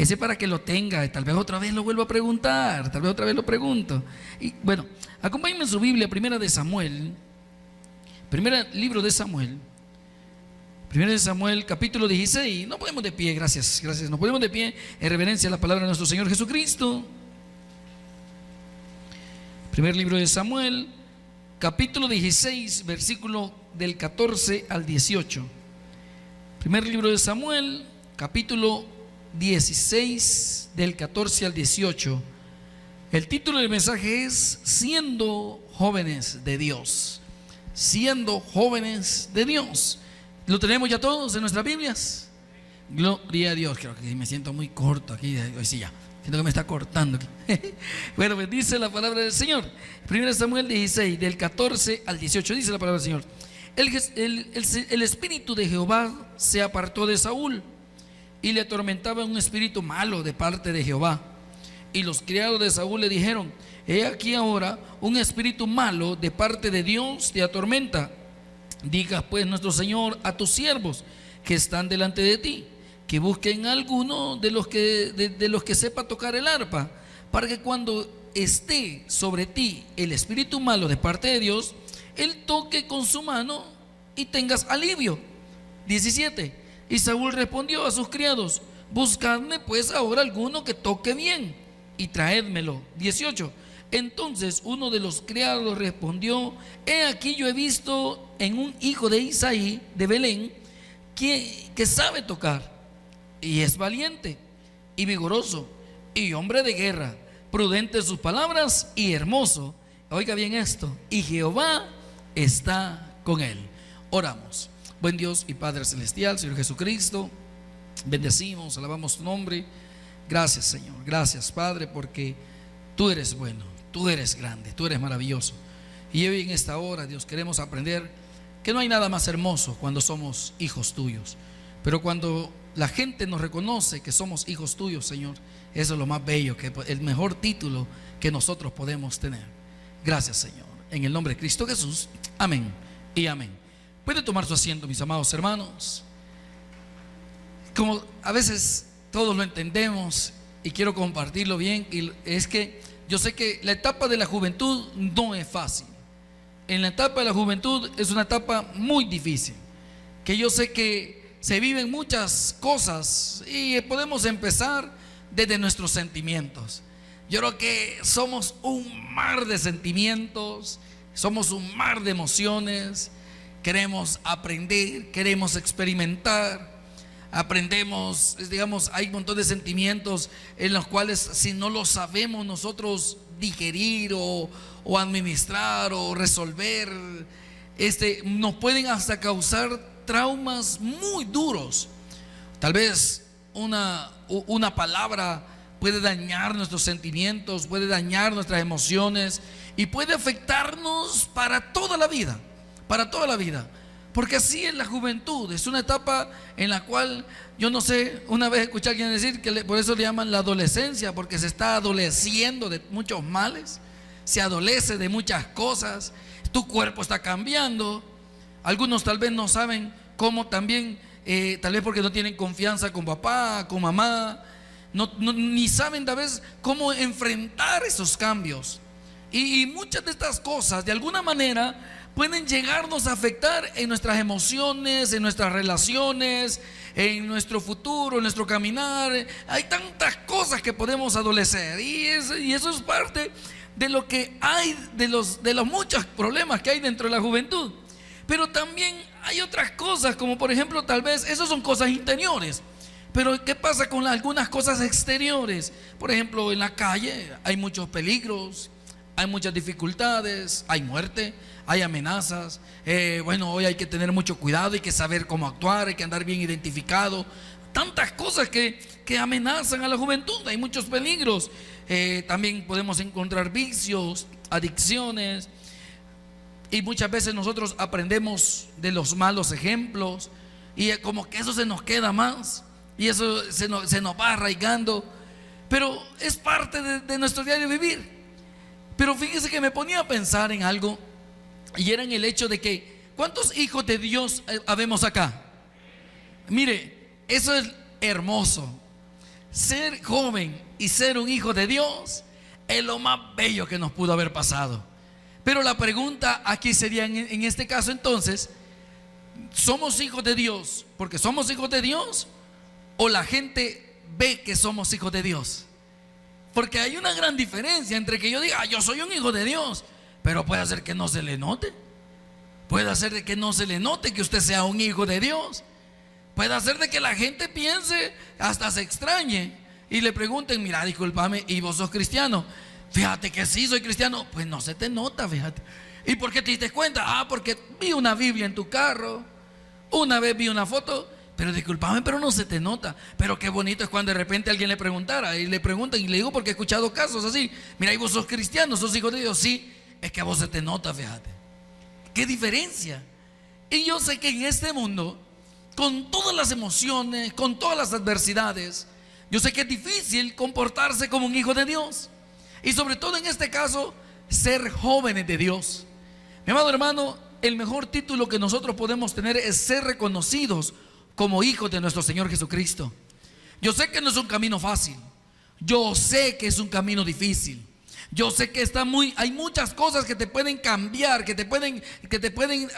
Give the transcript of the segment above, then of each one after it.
Ese para que lo tenga, tal vez otra vez lo vuelvo a preguntar, tal vez otra vez lo pregunto. Y bueno, acompáñenme en su Biblia, primera de Samuel, primer libro de Samuel, primera de Samuel, capítulo 16. No podemos de pie, gracias, gracias. Nos ponemos de pie en reverencia a la palabra de nuestro Señor Jesucristo. Primer libro de Samuel, capítulo 16, versículo del 14 al 18. Primer libro de Samuel, capítulo 16, del 14 al 18. El título del mensaje es Siendo jóvenes de Dios. Siendo jóvenes de Dios. ¿Lo tenemos ya todos en nuestras Biblias? Gloria a Dios. Creo que me siento muy corto aquí. Hoy sí, ya siento que me está cortando aquí. Bueno, pues dice la palabra del Señor. 1 Samuel 16, del 14 al 18. Dice la palabra del Señor: el espíritu de Jehová se apartó de Saúl, y le atormentaba un espíritu malo de parte de Jehová. Y los criados de Saúl le dijeron: he aquí ahora un espíritu malo de parte de Dios te atormenta. Diga pues nuestro Señor a tus siervos que están delante de ti, que busquen alguno de los que sepa tocar el arpa, para que cuando esté sobre ti el espíritu malo de parte de Dios, él toque con su mano y tengas alivio. 17. Y Saúl respondió a sus criados: buscadme pues ahora alguno que toque bien y traédmelo. 18. Entonces uno de los criados respondió: he aquí yo he visto en un hijo de Isaí de Belén que sabe tocar, y es valiente y vigoroso y hombre de guerra, prudente en sus palabras y hermoso. Oiga bien esto: y Jehová está con él. Oramos. Buen Dios y Padre celestial, Señor Jesucristo, bendecimos, alabamos tu nombre. Gracias, Señor, gracias, Padre, porque tú eres bueno, tú eres grande, tú eres maravilloso. Y hoy en esta hora, Dios, queremos aprender que no hay nada más hermoso cuando somos hijos tuyos, pero cuando la gente nos reconoce que somos hijos tuyos, Señor, eso es lo más bello, que el mejor título que nosotros podemos tener. Gracias, Señor, en el nombre de Cristo Jesús, amén y amén. Puede tomar su asiento, mis amados hermanos. Como a veces todos lo entendemos y quiero compartirlo bien, y es que yo sé que la etapa de la juventud no es fácil. En la etapa de la juventud es una etapa muy difícil, que yo sé que se viven muchas cosas, y podemos empezar desde nuestros sentimientos. Yo creo que somos un mar de sentimientos, somos un mar de emociones. Queremos aprender, queremos experimentar, aprendemos, digamos, hay un montón de sentimientos en los cuales, si no los sabemos nosotros digerir o administrar o resolver, nos pueden hasta causar traumas muy duros. Tal vez una palabra puede dañar nuestros sentimientos, puede dañar nuestras emociones y puede afectarnos para toda la vida. Para toda la vida, porque así es la juventud. Es una etapa en la cual, yo no sé, una vez escuché a alguien decir que por eso le llaman la adolescencia, porque se está adoleciendo de muchos males, se adolece de muchas cosas, tu cuerpo está cambiando. Algunos tal vez no saben cómo también, tal vez porque no tienen confianza con papá, con mamá, ni saben tal vez cómo enfrentar esos cambios. Y muchas de estas cosas, de alguna manera, pueden llegarnos a afectar en nuestras emociones, en nuestras relaciones, en nuestro futuro, en nuestro caminar. Hay tantas cosas que podemos adolecer, y eso es parte de lo que hay, de los muchos problemas que hay dentro de la juventud. Pero también hay otras cosas, como por ejemplo, tal vez, esas son cosas interiores. Pero ¿qué pasa con algunas cosas exteriores? Por ejemplo, en la calle hay muchos peligros, hay muchas dificultades, hay muerte, hay amenazas. Bueno, hoy hay que tener mucho cuidado, hay que saber cómo actuar, hay que andar bien identificado. Tantas cosas que amenazan a la juventud, hay muchos peligros. También podemos encontrar vicios, adicciones, y muchas veces nosotros aprendemos de los malos ejemplos, y como que eso se nos queda más, y eso se nos va arraigando. Pero es parte de nuestro diario vivir. Pero fíjese que me ponía a pensar en algo, y era en el hecho de que ¿cuántos hijos de Dios habemos acá? Mire, eso es hermoso. ser joven y ser un hijo de Dios es lo más bello que nos pudo haber pasado. Pero la pregunta aquí sería en este caso entonces, ¿somos hijos de Dios porque somos hijos de Dios o la gente ve que somos hijos de Dios? Porque hay una gran diferencia entre que yo diga, yo soy un hijo de Dios, pero puede ser que no se le note. Puede ser de que no se le note que usted sea un hijo de Dios. Puede ser de que la gente piense, hasta se extrañe y le pregunten, mira, discúlpame, ¿y vos sos cristiano? Fíjate que sí, soy cristiano. Pues no se te nota, fíjate. ¿Y por qué te diste cuenta? Ah, porque vi una Biblia en tu carro, una vez vi una foto. Pero discúlpame, pero no se te nota. Pero qué bonito es cuando de repente alguien le preguntara y le preguntan, y le digo porque he escuchado casos así, mira, ¿y vos sos cristiano, sos hijo de Dios? Sí, es que a vos se te nota, fíjate. ¿Qué diferencia? Y yo sé que en este mundo, con todas las emociones, con todas las adversidades, yo sé que es difícil comportarse como un hijo de Dios. Y sobre todo en este caso, ser jóvenes de Dios. Mi amado hermano, el mejor título que nosotros podemos tener es ser reconocidos como hijos de nuestro Señor Jesucristo. Yo sé que no es un camino fácil. Yo sé que es un camino difícil. Yo sé que hay muchas cosas que te pueden cambiar, que te pueden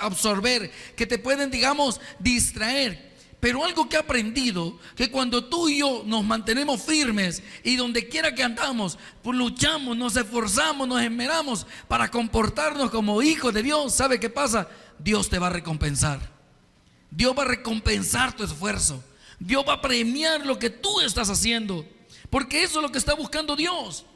absorber, que te pueden, digamos, distraer. Pero algo que he aprendido, que cuando tú y yo nos mantenemos firmes y donde quiera que andamos, pues luchamos, nos esforzamos, nos esmeramos para comportarnos como hijos de Dios, ¿sabe qué pasa? Dios te va a recompensar. Dios va a recompensar tu esfuerzo. Dios va a premiar lo que tú estás haciendo, porque eso es lo que está buscando Dios.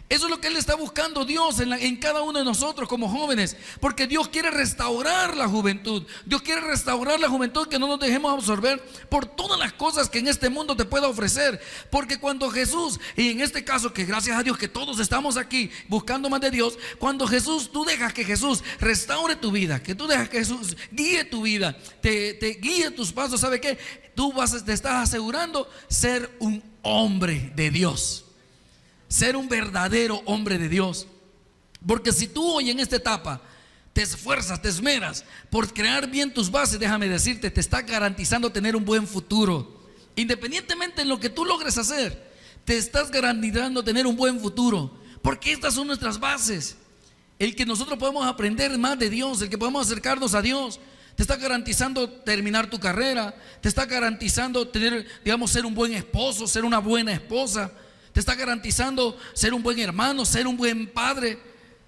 Eso es lo que Él está buscando Dios en cada uno de nosotros como jóvenes, porque Dios quiere restaurar la juventud. Dios quiere restaurar la juventud, que no nos dejemos absorber por todas las cosas que en este mundo te pueda ofrecer. Porque cuando Jesús, y en este caso que gracias a Dios que todos estamos aquí buscando más de Dios, cuando Jesús, tú dejas que Jesús restaure tu vida, que tú dejas que Jesús guíe tu vida, te guíe tus pasos, ¿sabe qué? Te estás asegurando ser un hombre de Dios. Ser un verdadero hombre de Dios. Porque si tú hoy en esta etapa te esfuerzas, te esmeras por crear bien tus bases, déjame decirte, te está garantizando tener un buen futuro. Independientemente de lo que tú logres hacer, te estás garantizando tener un buen futuro, porque estas son nuestras bases. El que nosotros podemos aprender más de Dios, el que podemos acercarnos a Dios, te está garantizando terminar tu carrera, te está garantizando tener, digamos, ser un buen esposo, ser una buena esposa. Te está garantizando ser un buen hermano, ser un buen padre.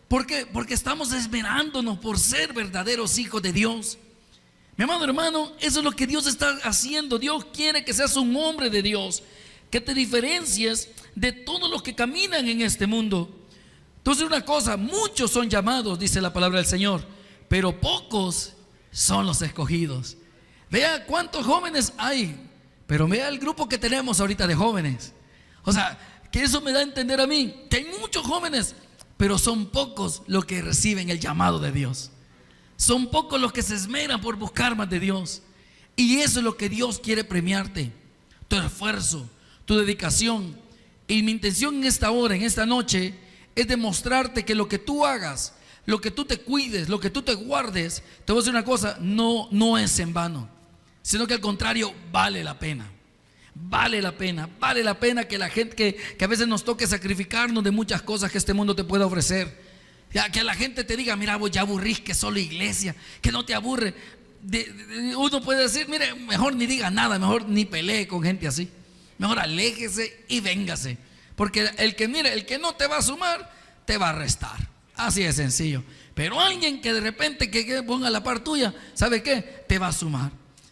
¿Por qué? Porque estamos esmerándonos por ser verdaderos hijos de Dios. Mi amado hermano, eso es lo que Dios está haciendo. Dios quiere que seas un hombre de Dios, que te diferencies de todos los que caminan en este mundo. Entonces, una cosa, muchos son llamados, dice la palabra del Señor, pero pocos son los escogidos. Vea cuántos jóvenes hay, pero vea el grupo que tenemos ahorita de jóvenes. O sea, que eso me da a entender a mí que hay muchos jóvenes, pero son pocos los que reciben el llamado de Dios. Son pocos los que se esmeran por buscar más de Dios. Y eso es lo que Dios quiere premiarte: tu esfuerzo, tu dedicación. Y mi intención en esta hora, en esta noche, es demostrarte que lo que tú hagas, lo que tú te cuides, lo que tú te guardes, te voy a decir una cosa, no es en vano, sino que al contrario, vale la pena. Vale la pena que la gente, que a veces nos toque sacrificarnos de muchas cosas que este mundo te pueda ofrecer. Ya, que la gente te diga, mira, vos ya aburrís, que solo iglesia, que no te aburre. Uno puede decir, mire, mejor ni diga nada, mejor ni pelee con gente así. Mejor aléjese y véngase. Porque el que no te va a sumar, te va a restar. Así de sencillo. Pero alguien que de repente que ponga a la par tuya, ¿sabe qué? Te va a sumar.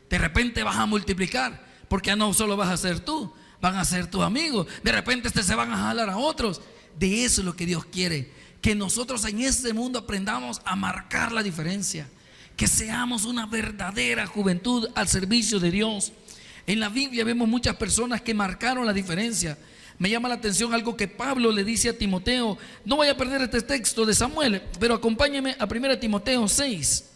De repente vas a multiplicar. Porque ya no solo vas a ser tú, van a ser tus amigos. De repente se van a jalar a otros. De eso es lo que Dios quiere. Que nosotros en este mundo aprendamos a marcar la diferencia. Que seamos una verdadera juventud al servicio de Dios. En la Biblia vemos muchas personas que marcaron la diferencia. Me llama la atención algo que Pablo le dice a Timoteo. No voy a perder este texto de Samuel, pero acompáñeme a 1 Timoteo 6.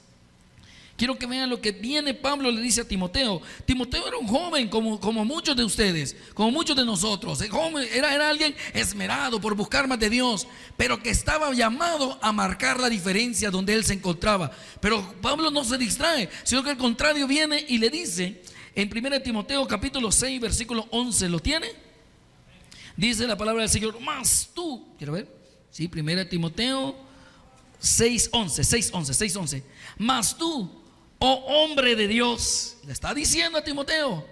Quiero que vean lo que viene Pablo le dice a Timoteo. Timoteo era un joven como muchos de ustedes, como muchos de nosotros. Era alguien esmerado por buscar más de Dios, pero que estaba llamado a marcar la diferencia donde él se encontraba. Pero Pablo no se distrae, sino que al contrario viene y le dice en 1 Timoteo capítulo 6 versículo 11, ¿lo tiene? Dice la palabra del Señor, mas tú, quiero ver, sí, 1 Timoteo 6:11, mas tú, oh hombre de Dios, le está diciendo a Timoteo,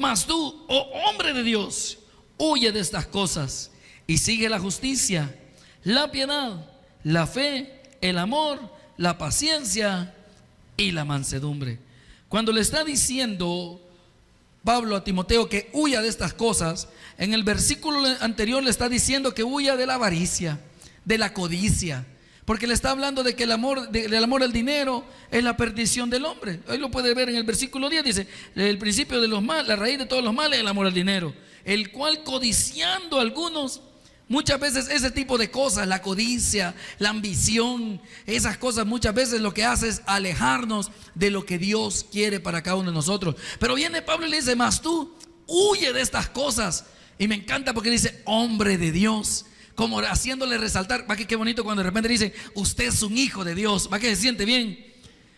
mas tú, oh hombre de Dios, huye de estas cosas y sigue la justicia, la piedad, la fe, el amor, la paciencia y la mansedumbre. Cuando le está diciendo Pablo a Timoteo que huya de estas cosas, en el versículo anterior le está diciendo que huya de la avaricia, de la codicia, porque le está hablando de que el amor al dinero es la perdición del hombre. Ahí lo puede ver en el versículo 10, dice, el principio de los males, la raíz de todos los males es el amor al dinero, el cual codiciando algunos, muchas veces ese tipo de cosas, la codicia, la ambición, esas cosas muchas veces lo que hace es alejarnos de lo que Dios quiere para cada uno de nosotros. Pero viene Pablo y le dice, mas tú huye de estas cosas. Y me encanta porque dice, hombre de Dios, como haciéndole resaltar. Va que qué bonito cuando de repente dice, usted es un hijo de Dios. Va que se siente bien.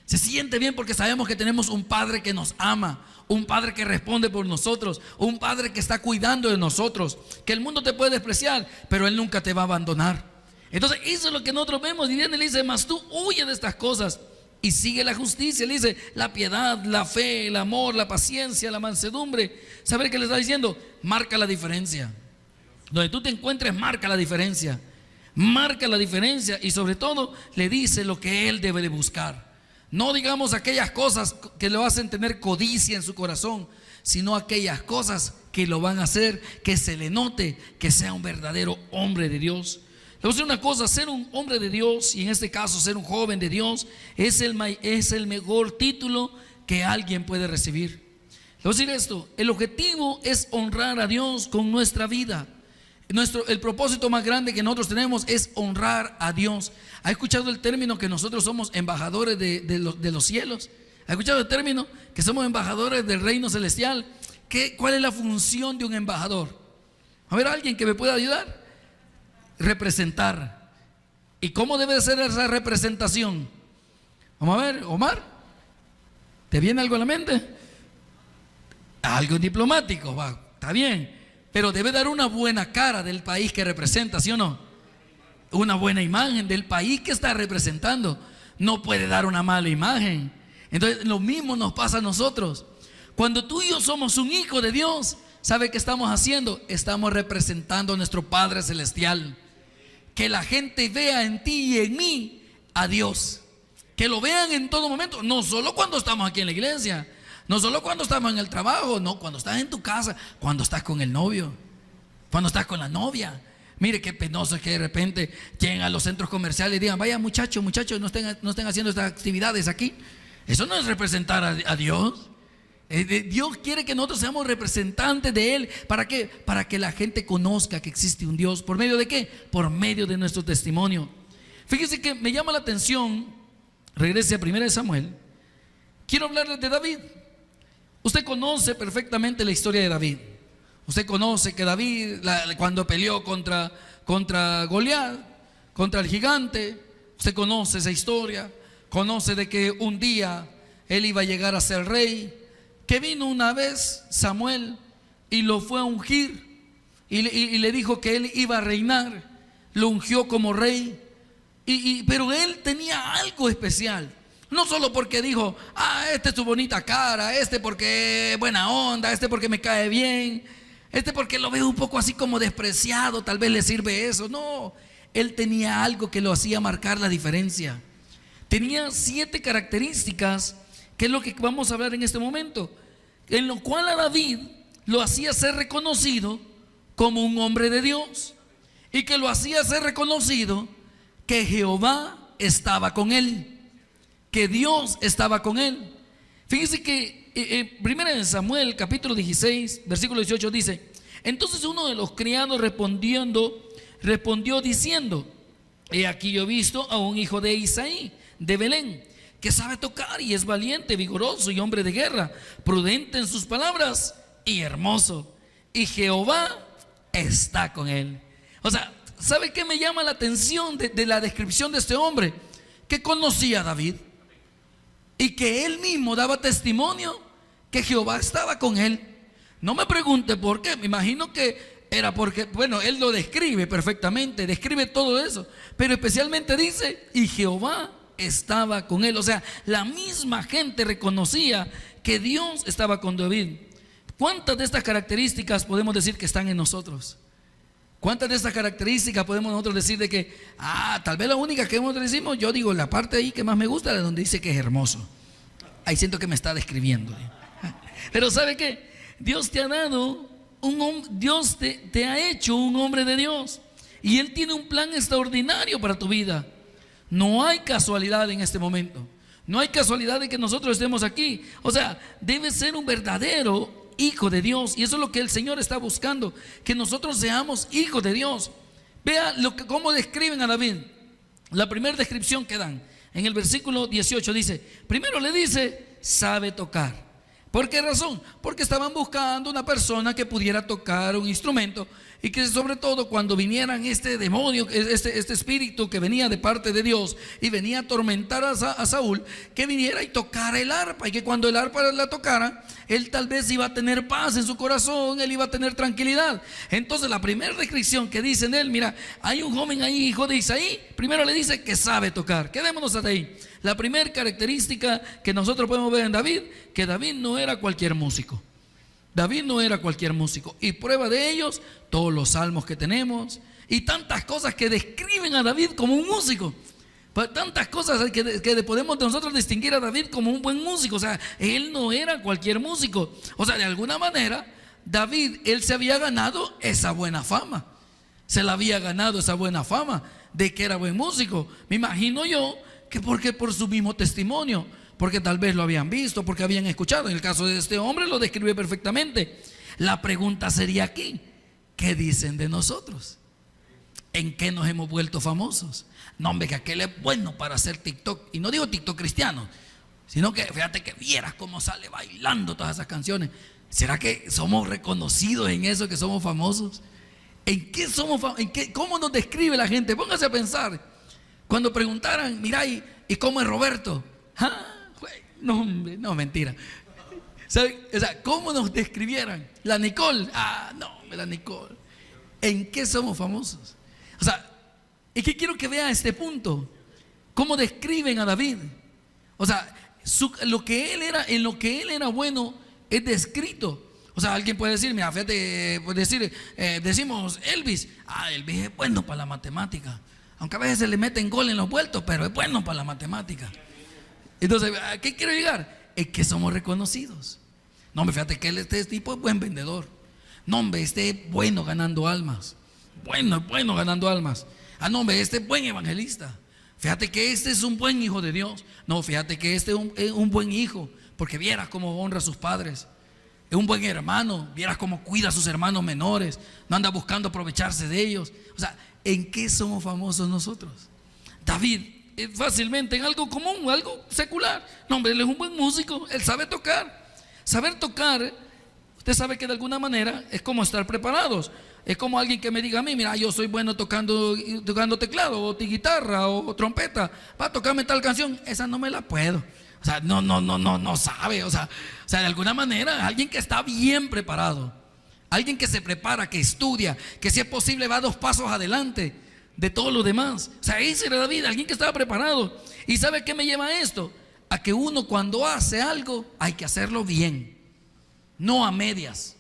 Se siente bien porque sabemos que tenemos un Padre que nos ama, un Padre que responde por nosotros, un Padre que está cuidando de nosotros, que el mundo te puede despreciar, pero Él nunca te va a abandonar. Entonces eso es lo que nosotros vemos. Y viene y le dice, mas tú huye de estas cosas y sigue la justicia. Le dice, la piedad, la fe, el amor, la paciencia, la mansedumbre. ¿Sabe qué le está diciendo? Marca la diferencia. Donde tú te encuentres, marca la diferencia. Marca la diferencia y sobre todo le dice lo que Él debe de buscar. No digamos aquellas cosas que le hacen tener codicia en su corazón, sino aquellas cosas que lo van a hacer que se le note que sea un verdadero hombre de Dios. Le voy a decir una cosa, ser un hombre de Dios, y en este caso ser un joven de Dios, es el mejor título que alguien puede recibir. Le voy a decir esto, el objetivo es honrar a Dios con nuestra vida. El propósito más grande que nosotros tenemos es honrar a Dios. ¿Ha escuchado el término que nosotros somos embajadores de los cielos? ¿Ha escuchado el término que somos embajadores del reino celestial? ¿Cuál es la función de un embajador? A ver, alguien que me pueda ayudar. Representar. ¿Y cómo debe ser esa representación? Vamos a ver, Omar, ¿te viene algo a la mente? Algo diplomático, va, está bien. Pero debe dar una buena cara del país que representa, ¿sí o no? Una buena imagen del país que está representando. No puede dar una mala imagen. Entonces lo mismo nos pasa a nosotros. Cuando tú y yo somos un hijo de Dios, ¿sabe qué estamos haciendo? Estamos representando a nuestro Padre Celestial. Que la gente vea en ti y en mí a Dios. Que lo vean en todo momento. No solo cuando estamos aquí en la iglesia, no solo cuando estamos en el trabajo, no, cuando estás en tu casa, cuando estás con el novio, cuando estás con la novia. Mire qué penoso es que de repente lleguen a los centros comerciales y digan, vaya muchachos, no estén haciendo estas actividades aquí. Eso no es representar a Dios. Dios quiere que nosotros seamos representantes de Él. ¿Para qué? Para que la gente conozca que existe un Dios. ¿Por medio de qué? Por medio de nuestro testimonio. Fíjese que me llama la atención, regrese a 1 Samuel. Quiero hablarles de David. Usted conoce perfectamente la historia de David. Usted conoce que David, cuando peleó contra Goliat, contra el gigante, usted conoce esa historia. Conoce de que un día él iba a llegar a ser rey, que vino una vez Samuel y lo fue a ungir y le dijo que él iba a reinar. Lo ungió como rey, pero él tenía algo especial. No solo porque dijo, este es su bonita cara, este porque buena onda, este porque me cae bien, este porque lo veo un poco así como despreciado, tal vez le sirve eso. No, él tenía algo que lo hacía marcar la diferencia. Tenía 7 características, que es lo que vamos a hablar en este momento, en lo cual a David lo hacía ser reconocido como un hombre de Dios, y que lo hacía ser reconocido que Jehová estaba con él, que Dios estaba con él. Fíjese que primero Samuel capítulo 16 versículo 18 dice: entonces uno de los criados respondió diciendo: he aquí yo he visto a un hijo de Isaí de Belén, que sabe tocar y es valiente, vigoroso y hombre de guerra, prudente en sus palabras y hermoso, y Jehová está con él. O sea, ¿sabe qué me llama la atención de la descripción de este hombre? Que conocía a David y que él mismo daba testimonio que Jehová estaba con él. No me pregunte por qué. Me imagino que Era porque, bueno, él lo describe perfectamente, describe todo eso, pero especialmente dice, y Jehová estaba con él. O sea, la misma gente reconocía que Dios estaba con David. ¿Cuántas de estas características podemos decir que están en nosotros? ¿Cuántas de estas características podemos nosotros decir de que, tal vez la única que nosotros decimos, yo digo, la parte ahí que más me gusta es donde dice que es hermoso? Ahí siento que me está describiendo. Pero ¿sabe qué? Dios te ha dado Dios te ha hecho un hombre de Dios, y Él tiene un plan extraordinario para tu vida. No hay casualidad en este momento. No hay casualidad de que nosotros estemos aquí. O sea, debe ser un verdadero hijo de Dios, y eso es lo que el Señor está buscando, que nosotros seamos hijos de Dios. Vea cómo describen a David. La primera descripción que dan en el versículo 18 dice, primero le dice, sabe tocar. ¿Por qué razón? Porque estaban buscando una persona que pudiera tocar un instrumento, y que sobre todo cuando vinieran este demonio, este espíritu que venía de parte de Dios y venía a atormentar a Saúl, que viniera y tocara el arpa, y que cuando el arpa la tocara, él tal vez iba a tener paz en su corazón, él iba a tener tranquilidad. Entonces la primera descripción que dice de él, mira, hay un joven ahí, hijo de Isaí, primero le dice que sabe tocar. Quedémonos hasta ahí. La primera característica que nosotros podemos ver en David, que David no era cualquier músico. David no era cualquier músico, y prueba de ellos todos los salmos que tenemos y tantas cosas que describen a David como un músico. Tantas cosas que podemos nosotros distinguir a David como un buen músico. O sea, él no era cualquier músico. O sea, de alguna manera David, él se había ganado esa buena fama. Se la había ganado esa buena fama de que era buen músico. Me imagino yo que porque por su mismo testimonio, porque tal vez lo habían visto, porque habían escuchado. En el caso de este hombre lo describe perfectamente. La pregunta sería aquí, ¿qué dicen de nosotros? ¿En qué nos hemos vuelto famosos? No, hombre, que aquel es bueno para hacer TikTok. Y no digo TikTok cristiano, sino que fíjate que vieras cómo sale bailando todas esas canciones. ¿Será que somos reconocidos en eso, que somos famosos? ¿En qué somos famosos? ¿Cómo nos describe la gente? Póngase a pensar. Cuando preguntaran, mira, ¿y cómo es Roberto? No, hombre, no, mentira. ¿Sabe? O sea, ¿cómo nos describieran? La Nicole, no, la Nicole. ¿En qué somos famosos? O sea, es que quiero que vea este punto. ¿Cómo describen a David? O sea, en lo que él era bueno es descrito. O sea, alguien puede decir, mira, fíjate, puede decir, decimos Elvis. Elvis es bueno para la matemática. Aunque a veces se le meten gol en los vueltos, pero es bueno para la matemática. Entonces, ¿a qué quiero llegar? Es que somos reconocidos. No, hombre, fíjate que este tipo es buen vendedor. No, hombre, este es bueno ganando almas. Bueno ganando almas. No, hombre, este es buen evangelista. Fíjate que este es un buen hijo de Dios. No, fíjate que este es un buen hijo, porque vieras cómo honra a sus padres. Es un buen hermano, vieras cómo cuida a sus hermanos menores. No anda buscando aprovecharse de ellos. O sea, ¿en qué somos famosos nosotros? David, fácilmente en algo común, algo secular. No, hombre, él es un buen músico, él sabe tocar. Saber tocar, usted sabe que de alguna manera es como estar preparados. Es como alguien que me diga a mí, mira, yo soy bueno tocando teclado, o guitarra, o trompeta. Va a tocarme tal canción, esa no me la puedo. O sea, no sabe. O sea, de alguna manera, alguien que está bien preparado, alguien que se prepara, que estudia, que si es posible va 2 pasos adelante de todo lo demás. O sea, ese era David, alguien que estaba preparado. ¿Y sabe qué me lleva a esto? A que uno, cuando hace algo, hay que hacerlo bien, no a medias.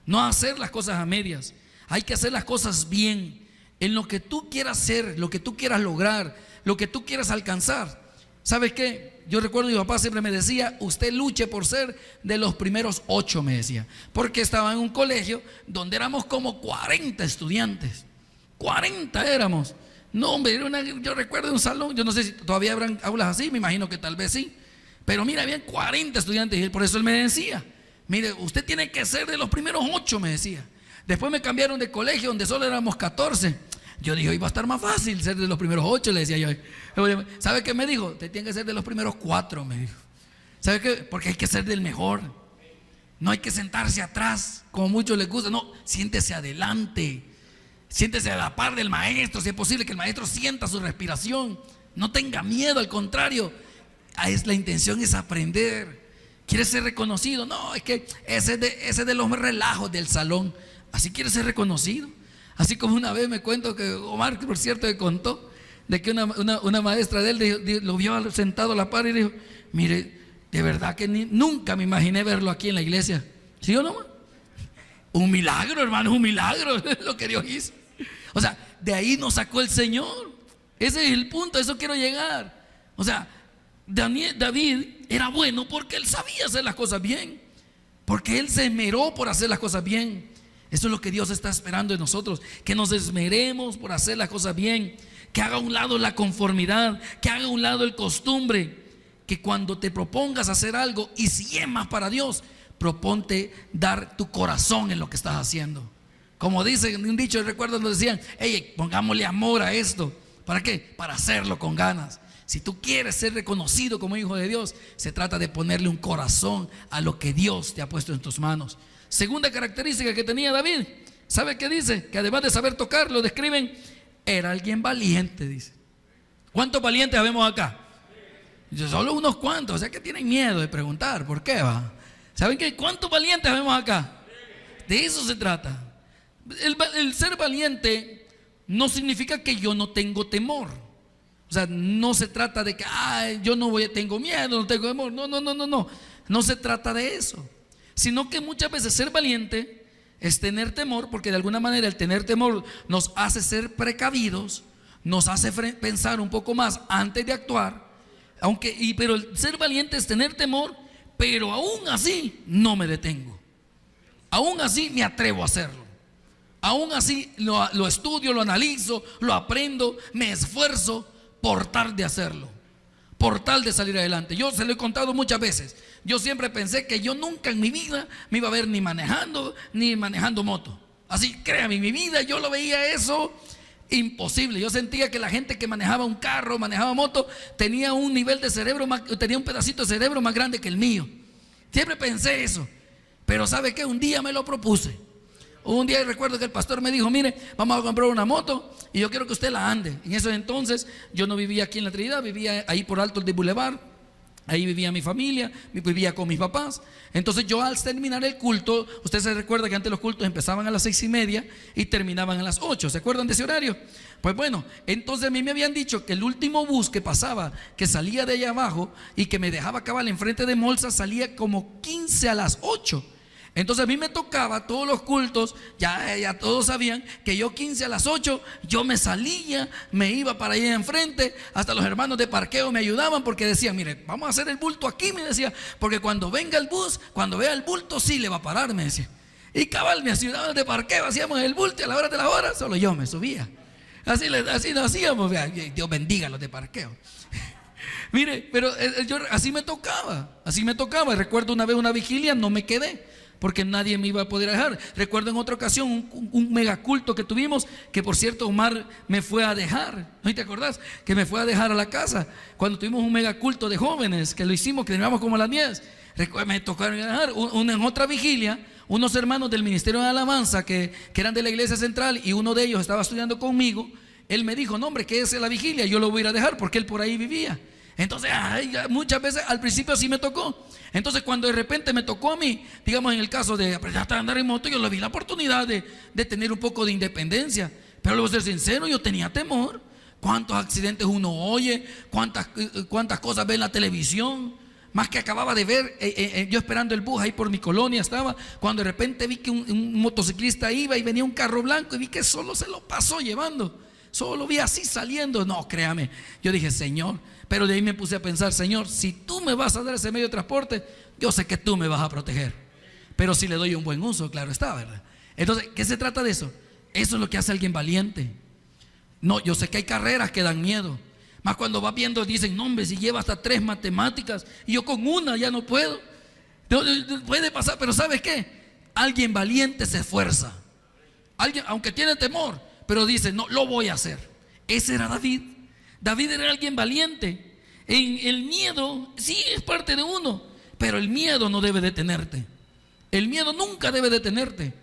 No hacer las cosas a medias. Hay que hacer las cosas bien, en lo que tú quieras hacer, lo que tú quieras lograr, lo que tú quieras alcanzar. ¿Sabes qué? Yo recuerdo, mi papá siempre me decía, usted luche por ser de los primeros 8, me decía, porque estaba en un colegio donde éramos como 40 estudiantes. 40 éramos. No, hombre, yo recuerdo un salón, yo no sé si todavía habrán aulas así, me imagino que tal vez sí, pero mira, habían 40 estudiantes, y por eso él me decía, mire, usted tiene que ser de los primeros 8, me decía. Después me cambiaron de colegio donde solo éramos 14. Yo dije, iba a estar más fácil ser de los primeros 8, le decía yo. ¿Sabe qué me dijo? Te tiene que ser de los primeros 4, me dijo. ¿Sabe qué? Porque hay que ser del mejor. No hay que sentarse atrás, como muchos les gusta. No, siéntese adelante. Siéntese a la par del maestro. Si es posible que el maestro sienta su respiración. No tenga miedo, al contrario. La intención es aprender. ¿Quieres ser reconocido? No, es que ese es de los relajos del salón. Así quieres ser reconocido. Así como una vez me cuento que Omar, por cierto, me contó de que una maestra de él lo vio sentado a la par y dijo: mire, de verdad que nunca me imaginé verlo aquí en la iglesia. ¿Sí o no? Un milagro, hermano, un milagro lo que Dios hizo. O sea, de ahí nos sacó el Señor. Ese es el punto, a eso quiero llegar. O sea, David era bueno porque él sabía hacer las cosas bien, porque él se esmeró por hacer las cosas bien. Eso es lo que Dios está esperando de nosotros, que nos esmeremos por hacer las cosas bien, que haga a un lado la conformidad, que haga a un lado el costumbre, que cuando te propongas hacer algo y si es más para Dios, proponte dar tu corazón en lo que estás haciendo. Como dice un dicho, recuerdo, nos decían: hey, pongámosle amor a esto. ¿Para qué? Para hacerlo con ganas. Si tú quieres ser reconocido como hijo de Dios, se trata de ponerle un corazón a lo que Dios te ha puesto en tus manos. Segunda característica que tenía David, ¿sabe qué dice? Que además de saber tocar, lo describen, era alguien valiente, dice. ¿Cuántos valientes habemos acá? Dice, solo unos cuantos, o sea que tienen miedo de preguntar, ¿por qué va? ¿Saben qué? ¿Cuántos valientes habemos acá? De eso se trata. El ser valiente no significa que yo no tengo temor. O sea, no se trata de que yo tengo miedo, no tengo temor. No. No se trata de eso. Sino que muchas veces ser valiente es tener temor, porque de alguna manera el tener temor nos hace ser precavidos, nos hace pensar un poco más antes de actuar. Pero el ser valiente es tener temor, pero aún así no me detengo. Aún así me atrevo a hacerlo. Aún así lo estudio, lo analizo, lo aprendo, me esfuerzo por tal de hacerlo, por tal de salir adelante. Yo se lo he contado muchas veces. Yo siempre pensé que yo nunca en mi vida me iba a ver ni manejando moto. Así, créame, en mi vida yo lo veía eso imposible. Yo sentía que la gente que manejaba un carro, manejaba moto, tenía un nivel de cerebro tenía un pedacito de cerebro más grande que el mío. Siempre pensé eso. Pero ¿sabe qué? Un día me lo propuse. Un día recuerdo que el pastor me dijo: mire, vamos a comprar una moto y yo quiero que usted la ande. En ese entonces yo no vivía aquí en la Trinidad, vivía ahí por Alto de Boulevard. Ahí vivía mi familia, vivía con mis papás. Entonces yo, al terminar el culto, usted se recuerda que antes los cultos empezaban a las 6:30 y terminaban a las 8. ¿Se acuerdan de ese horario? Pues bueno, entonces a mí me habían dicho que el último bus que pasaba, que salía de allá abajo y que me dejaba cabal enfrente de Molsa, salía como 15 a las 8. Entonces a mí me tocaba todos los cultos, ya todos sabían que yo 15 a las 8, yo me salía, me iba para allá enfrente. Hasta los hermanos de parqueo me ayudaban, porque decían: mire, vamos a hacer el bulto aquí, me decía, porque cuando venga el bus, cuando vea el bulto, sí le va a parar, me decía. Y cabal, me ayudaban de parqueo, hacíamos el bulto y a la hora de las horas, solo yo me subía. Así lo hacíamos, Dios bendiga a los de parqueo. Mire, pero así me tocaba. Recuerdo una vez una vigilia, no me quedé, porque nadie me iba a poder dejar. Recuerdo en otra ocasión un megaculto que tuvimos, que por cierto Omar me fue a dejar. ¿No te acordás? Que me fue a dejar a la casa cuando tuvimos un megaculto de jóvenes, que lo hicimos, que terminamos como a las 10. Me tocaron dejar. En otra vigilia, unos hermanos del Ministerio de Alabanza que eran de la iglesia central, y uno de ellos estaba estudiando conmigo. Él me dijo: no, hombre, que esa es la vigilia, yo lo voy a ir a dejar, porque él por ahí vivía. Entonces, muchas veces al principio sí me tocó. Entonces, cuando de repente me tocó a mí, digamos en el caso de aprender a andar en moto, yo le vi la oportunidad de tener un poco de independencia. Pero le voy a ser sincero, yo tenía temor. ¿Cuántos accidentes uno oye? ¿Cuántas cosas ve en la televisión? Más que acababa de ver, yo esperando el bus ahí por mi colonia estaba, cuando de repente vi que un motociclista iba y venía un carro blanco y vi que solo se lo pasó llevando. Solo lo vi así saliendo. No, créame, yo dije: Señor. Pero de ahí me puse a pensar: Señor, si tú me vas a dar ese medio de transporte, yo sé que tú me vas a proteger. Pero si le doy un buen uso, claro está, ¿verdad? Entonces, ¿qué se trata de eso? Eso es lo que hace alguien valiente. No, yo sé que hay carreras que dan miedo. Más cuando vas viendo, dicen: no, hombre, si lleva hasta 3 matemáticas y yo con una ya no puedo. No, puede pasar, pero ¿sabes qué? Alguien valiente se esfuerza. Alguien, aunque tiene temor, pero dice: no, lo voy a hacer. Ese era David. David era alguien valiente. El miedo sí es parte de uno, pero el miedo no debe detenerte. El miedo nunca debe detenerte.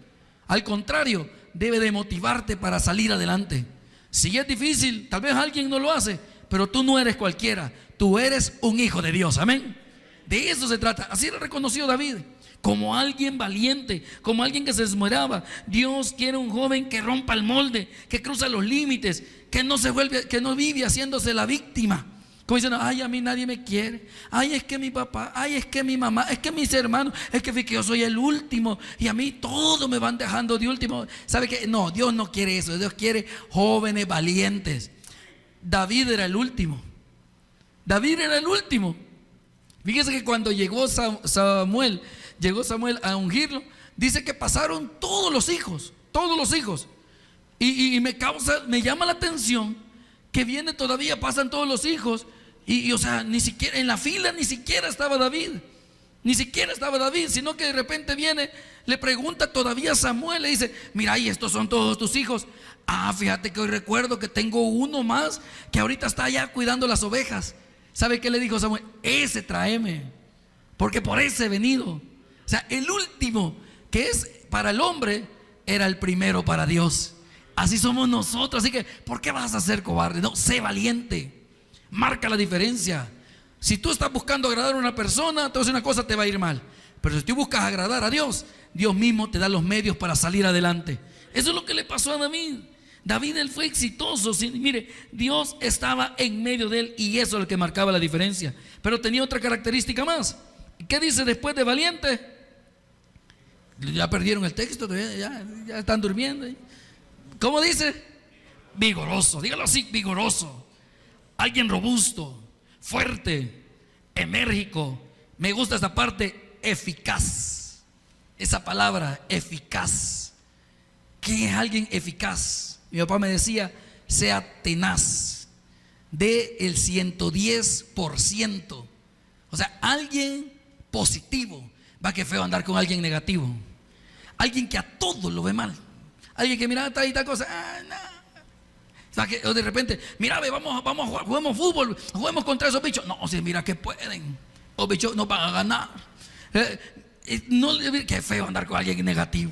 Al contrario, debe de motivarte para salir adelante. Si es difícil, tal vez alguien no lo hace, pero tú no eres cualquiera. Tú eres un hijo de Dios, amén. De eso se trata. Así era reconocido David, como alguien valiente, como alguien que se esmeraba. Dios quiere un joven que rompa el molde, que cruza los límites, que no se vuelve, que no vive haciéndose la víctima. Como dicen, ay, a mí nadie me quiere, ay, es que mi papá, ay, es que mi mamá, es que mis hermanos, es que yo soy el último y a mí todos me van dejando de último. ¿Sabe qué? No, Dios no quiere eso. Dios quiere jóvenes valientes. David era el último. David era el último. Fíjese que cuando llegó Samuel a ungirlo, dice que pasaron todos los hijos. Y me llama la atención que viene todavía, pasan todos los hijos. Y o sea, ni siquiera en la fila ni siquiera estaba David. Sino que de repente viene, le pregunta todavía a Samuel, le dice, mira, y estos son todos tus hijos. Ah, fíjate que hoy recuerdo que tengo uno más que ahorita está allá cuidando las ovejas. ¿Sabe qué le dijo Samuel? Ese tráeme, porque por ese he venido. O sea, el último que es para el hombre era el primero para Dios. Así somos nosotros. Así que, ¿por qué vas a ser cobarde? No, sé valiente. Marca la diferencia. Si tú estás buscando agradar a una persona, entonces una cosa te va a ir mal. Pero si tú buscas agradar a Dios, Dios mismo te da los medios para salir adelante. Eso es lo que le pasó a David. David, él fue exitoso. Mire, Dios estaba en medio de él y eso es lo que marcaba la diferencia. Pero tenía otra característica más. ¿Qué dice después de valiente? Ya perdieron el texto, ya están durmiendo. ¿Cómo dice? Vigoroso, dígalo así, vigoroso. Alguien robusto, fuerte, enérgico. Me gusta esta parte, eficaz. Esa palabra, eficaz. ¿Qué es alguien eficaz? Mi papá me decía, sea tenaz, dé el 110%. O sea, alguien positivo. Va que feo andar con alguien negativo. Alguien que a todo lo ve mal. Alguien que mira esta cosa, no. O sea, que de repente, mira, vamos a jugar, juguemos fútbol, juguemos contra esos bichos. No, o sea, mira que pueden. Los bichos no van a ganar. No, qué feo andar con alguien negativo.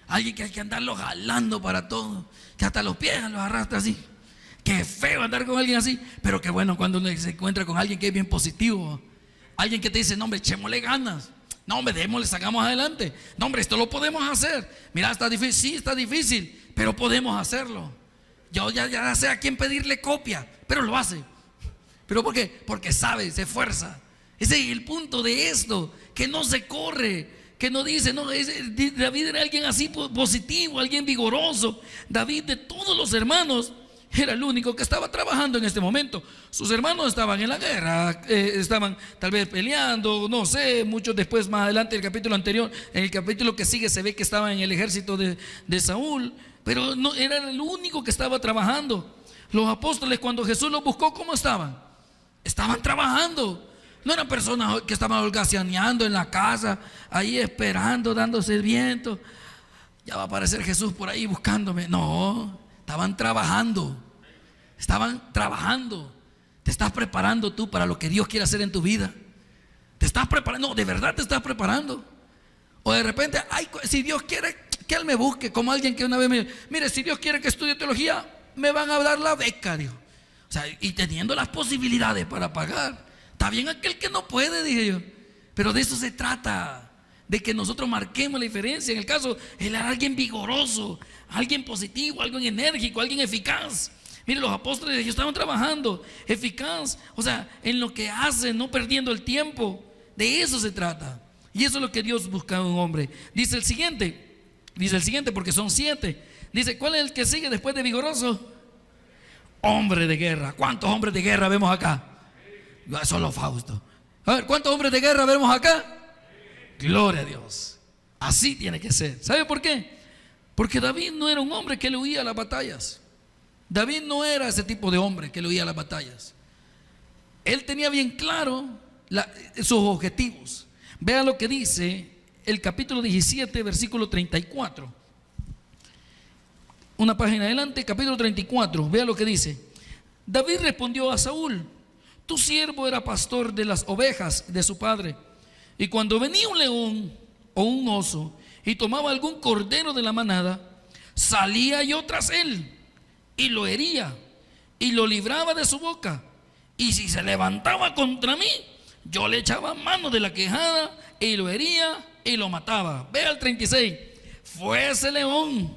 Alguien que hay que andarlo jalando para todo, que hasta los pies los arrastra así. Qué feo andar con alguien así. Pero qué bueno cuando uno se encuentra con alguien que es bien positivo. Alguien que te dice, no hombre, echémosle ganas. No hombre, démosle, sacamos adelante. No hombre, esto lo podemos hacer. Mira, está difícil, sí, está difícil, pero podemos hacerlo. Yo ya sé a quién pedirle copia, pero lo hace. ¿Pero por qué? Porque sabe, se esfuerza. Ese es el punto de esto, que no se corre, que no dice, no, David era alguien así positivo, alguien vigoroso. David, de todos los hermanos, era el único que estaba trabajando en este momento. Sus hermanos estaban en la guerra, estaban tal vez peleando, no sé, muchos después, más adelante, el capítulo anterior, en el capítulo que sigue se ve que estaban en el ejército de Saúl, pero no, era el único que estaba trabajando. Los apóstoles, cuando Jesús los buscó, ¿cómo estaban? Estaban trabajando. No eran personas que estaban holgazaneando en la casa, ahí esperando, dándose el viento. Ya va a aparecer Jesús por ahí buscándome. No, estaban trabajando. Te estás preparando tú para lo que Dios quiere hacer en tu vida. Te estás preparando, no, de verdad te estás preparando. O de repente, ay, si Dios quiere que Él me busque, como alguien que una vez me dijo, mire, si Dios quiere que estudie teología, me van a dar la beca, dijo. O sea, y teniendo las posibilidades para pagar. Está bien aquel que no puede, dije yo. Pero de eso se trata, de que nosotros marquemos la diferencia. En el caso, él era alguien vigoroso, alguien positivo, alguien enérgico, alguien eficaz. Mire, los apóstoles ellos estaban trabajando, eficaz, o sea, en lo que hacen, no perdiendo el tiempo. De eso se trata. Y eso es lo que Dios busca en un hombre. Dice el siguiente porque son 7. Dice, ¿cuál es el que sigue después de vigoroso? Hombre de guerra. ¿Cuántos hombres de guerra vemos acá? Solo Fausto. A ver, ¿cuántos hombres de guerra vemos acá? Gloria a Dios. Así tiene que ser. ¿Sabe por qué? Porque David no era un hombre que le huía a las batallas. David no era ese tipo de hombre que le huía a las batallas. Él tenía bien claro sus objetivos. Vean lo que dice el capítulo 17, versículo 34. Una página adelante, capítulo 34. Vean lo que dice. David respondió a Saúl: tu siervo era pastor de las ovejas de su padre, y cuando venía un león o un oso y tomaba algún cordero de la manada, salía yo tras él y lo hería y lo libraba de su boca, y si se levantaba contra mí, yo le echaba mano de la quejada y lo hería y lo mataba. Ve al 36. Fue ese león,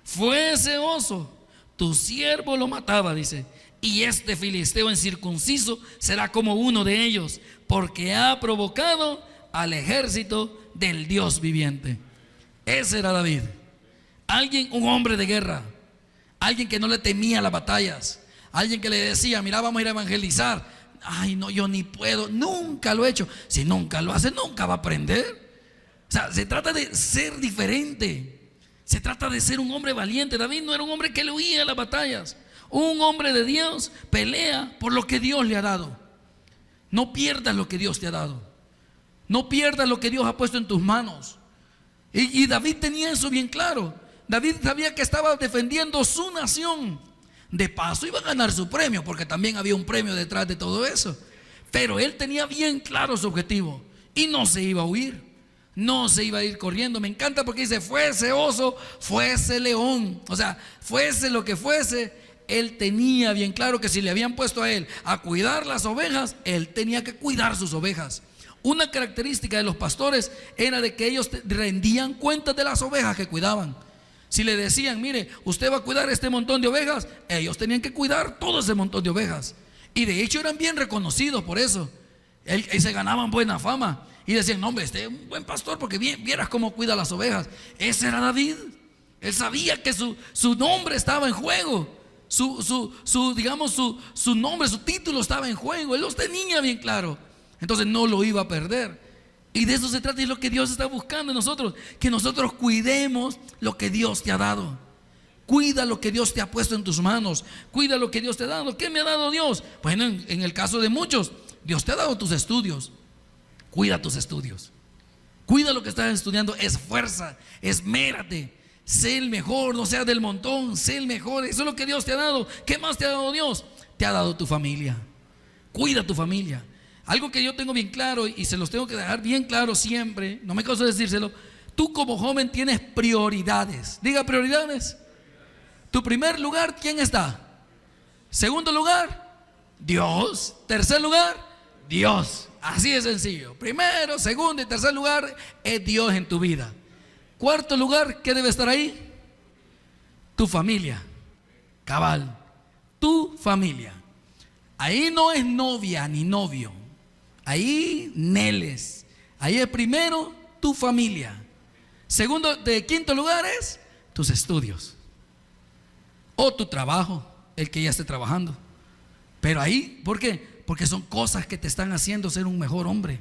fue ese oso, tu siervo lo mataba, dice. Y este filisteo incircunciso será como uno de ellos, porque ha provocado al ejército del Dios viviente. Ese era David. Alguien, un hombre de guerra, alguien que no le temía las batallas, alguien que le decía, mira, vamos a ir a evangelizar. Ay, no, yo ni puedo, nunca lo he hecho. Si nunca lo hace, nunca va a aprender. O sea, se trata de ser diferente. Se trata de ser un hombre valiente. David no era un hombre que le huía a las batallas. Un hombre de Dios pelea por lo que Dios le ha dado. No pierdas lo que Dios te ha dado. No pierdas lo que Dios ha puesto en tus manos. Y David tenía eso bien claro. David sabía que estaba defendiendo su nación. De paso iba a ganar su premio, porque también había un premio detrás de todo eso. Pero él tenía bien claro su objetivo y no se iba a huir, no se iba a ir corriendo. Me encanta porque dice, fuese oso, fuese león, o sea, fuese lo que fuese, él tenía bien claro que si le habían puesto a él a cuidar las ovejas, él tenía que cuidar sus ovejas. Una característica de los pastores era de que ellos rendían cuentas de las ovejas que cuidaban. Si le decían, mire, usted va a cuidar este montón de ovejas, ellos tenían que cuidar todo ese montón de ovejas. Y de hecho eran bien reconocidos por eso. Se ganaban buena fama. Y decían, no, hombre, este es un buen pastor porque vieras cómo cuida las ovejas. Ese era David. Él sabía que su nombre estaba en juego. Su nombre, su título estaba en juego. Él los tenía bien claro. Entonces no lo iba a perder. Y de eso se trata, y es lo que Dios está buscando en nosotros, que nosotros cuidemos lo que Dios te ha dado. Cuida lo que Dios te ha puesto en tus manos. Cuida lo que Dios te ha dado. ¿Qué me ha dado Dios? Bueno, en el caso de muchos, Dios te ha dado tus estudios. Cuida tus estudios. Cuida lo que estás estudiando. Esfuerza, esmérate. Sé el mejor, no seas del montón. Sé el mejor. Eso es lo que Dios te ha dado. ¿Qué más te ha dado Dios? Te ha dado tu familia. Cuida tu familia. Algo que yo tengo bien claro y se los tengo que dejar bien claro siempre, no me canso de decírselo. Tú como joven tienes prioridades. Diga prioridades. Tu primer lugar, ¿quién está? Segundo lugar, Dios. Tercer lugar, Dios. Así de sencillo. Primero, segundo y tercer lugar es Dios en tu vida. Cuarto lugar, ¿qué debe estar ahí? Tu familia. Cabal. Tu familia. Ahí no es novia ni novio. Ahí neles. Ahí es primero tu familia. Segundo, de quinto lugar es tus estudios. O tu trabajo, el que ya esté trabajando. Pero ahí, ¿por qué? Porque son cosas que te están haciendo ser un mejor hombre.